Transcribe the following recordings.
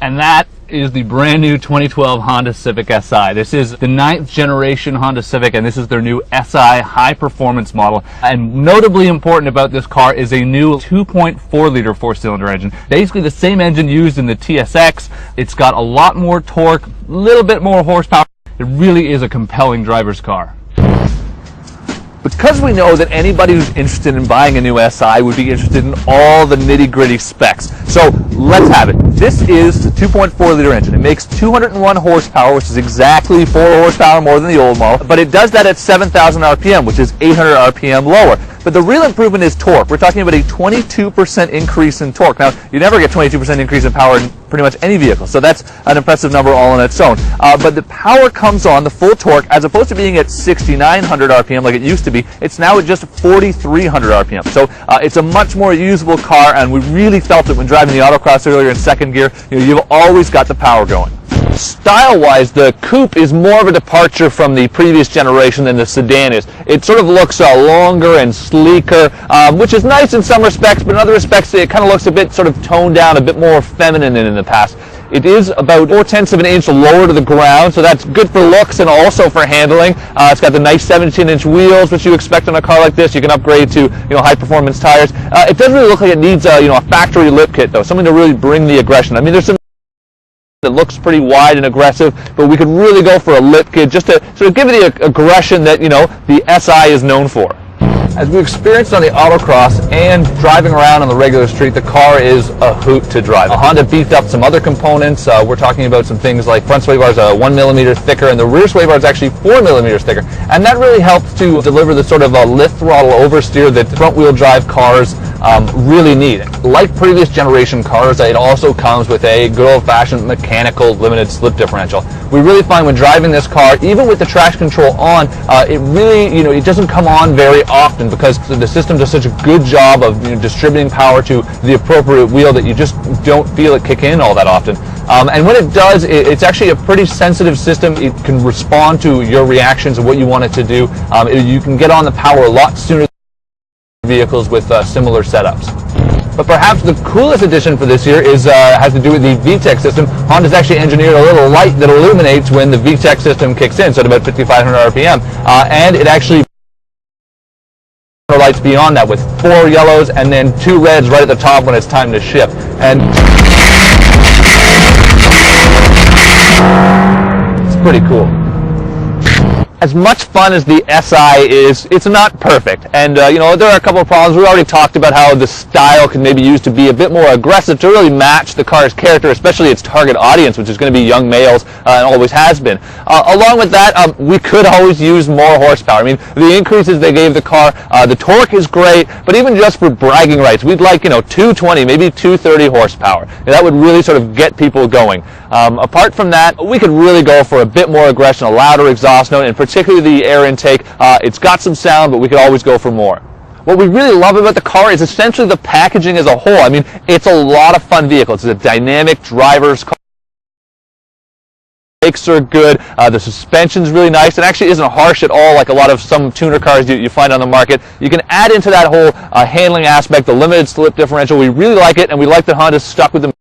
And that is the brand new 2012 Honda Civic Si. This is the 9th generation Honda Civic, and this is their new Si high performance model. And notably important about this car is a new 2.4 liter 4-cylinder engine. Basically the same engine used in the TSX. It's got a lot more torque, a little bit more horsepower. It really is a compelling driver's car. Because we know that anybody who's interested in buying a new Si would be interested in all the nitty-gritty specs. So let's have it. This is the 2.4 liter engine. It makes 201 horsepower, which is exactly 4 horsepower more than the old model, but it does that at 7,000 RPM, which is 800 RPM lower. But the real improvement is torque. We're talking about a 22% increase in torque. Now, you never get 22% increase in power in pretty much any vehicle, so that's an impressive number all on its own. But the power comes on, the full torque, as opposed to being at 6,900 RPM like it used to be, it's now at just 4,300 RPM. So it's a much more usable car, and we really felt it when driving the autocross earlier in second gear. You've always got the power going. Style-wise, the coupe is more of a departure from the previous generation than the sedan is. It sort of looks longer and sleeker, which is nice in some respects, but in other respects it kind of looks a bit sort of toned down, a bit more feminine than in the past. It is about 4/10 of an inch lower to the ground, so that's good for looks and also for handling. It's got the nice 17-inch wheels, which you expect on a car like this. You can upgrade to high-performance tires. It doesn't really look like it needs a factory lip kit, though, something to really bring the aggression. I mean, there's some that looks pretty wide and aggressive, but we could really go for a lip kit just to sort of give it the aggression that the Si is known for. As we experienced on the autocross and driving around on the regular street, the car is a hoot to drive. Honda beefed up some other components. We're talking about some things like front sway bars are 1 millimeter thicker, and the rear sway bar is actually 4 millimeters thicker. And that really helps to deliver the sort of lift throttle oversteer that front-wheel drive cars really need. Like previous generation cars, it also comes with a good old-fashioned mechanical limited slip differential. We really find when driving this car, even with the traction control on, it really, it doesn't come on very often, because the system does such a good job of distributing power to the appropriate wheel that you just don't feel it kick in all that often. And when it does, it's actually a pretty sensitive system. It can respond to your reactions and what you want it to do. You can get on the power a lot sooner than vehicles with similar setups. But perhaps the coolest addition for this year has to do with the VTEC system. Honda's actually engineered a little light that illuminates when the VTEC system kicks in, so at about 5,500 RPM. And it actually lights beyond that with 4 yellows and then 2 reds right at the top when it's time to shift. And it's pretty cool. As much fun as the Si is, it's not perfect. And, there are a couple of problems. We already talked about how the style can maybe use to be a bit more aggressive to really match the car's character, especially its target audience, which is going to be young males and always has been. Along with that, we could always use more horsepower. I mean, the increases they gave the car, the torque is great, but even just for bragging rights, we'd like, 220, maybe 230 horsepower. That would really sort of get people going. Apart from that, we could really go for a bit more aggression, a louder exhaust note, and particularly the air intake. It's got some sound, but we could always go for more. What we really love about the car is essentially the packaging as a whole. I mean, it's a lot of fun vehicle. It's a dynamic driver's car. The brakes are good. The suspension's really nice. It actually isn't harsh at all like a lot of some tuner cars you find on the market. You can add into that whole handling aspect, the limited slip differential. We really like it, and we like that Honda's stuck with the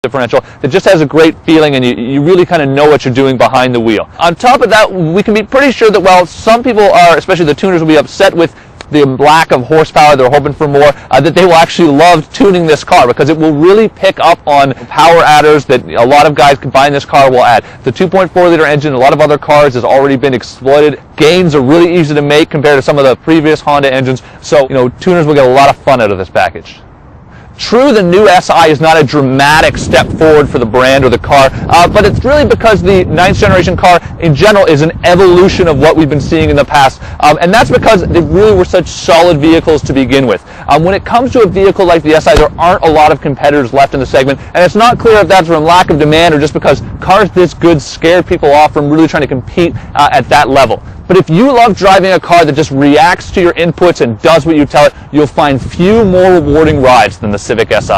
differential that just has a great feeling, and you really kind of know what you're doing behind the wheel. On top of that, we can be pretty sure that while some people are, especially the tuners, will be upset with the lack of horsepower, they're hoping for more, that they will actually love tuning this car, because it will really pick up on power adders that a lot of guys buying this car will add. The 2.4 liter engine, a lot of other cars, has already been exploited. Gains are really easy to make compared to some of the previous Honda engines, so tuners will get a lot of fun out of this package. True, the new Si is not a dramatic step forward for the brand or the car, but it's really because the 9th generation car in general is an evolution of what we've been seeing in the past, and that's because they really were such solid vehicles to begin with. When it comes to a vehicle like the Si, there aren't a lot of competitors left in the segment, and it's not clear if that's from lack of demand or just because cars this good scared people off from really trying to compete at that level. But if you love driving a car that just reacts to your inputs and does what you tell it, you'll find few more rewarding rides than the Civic Si.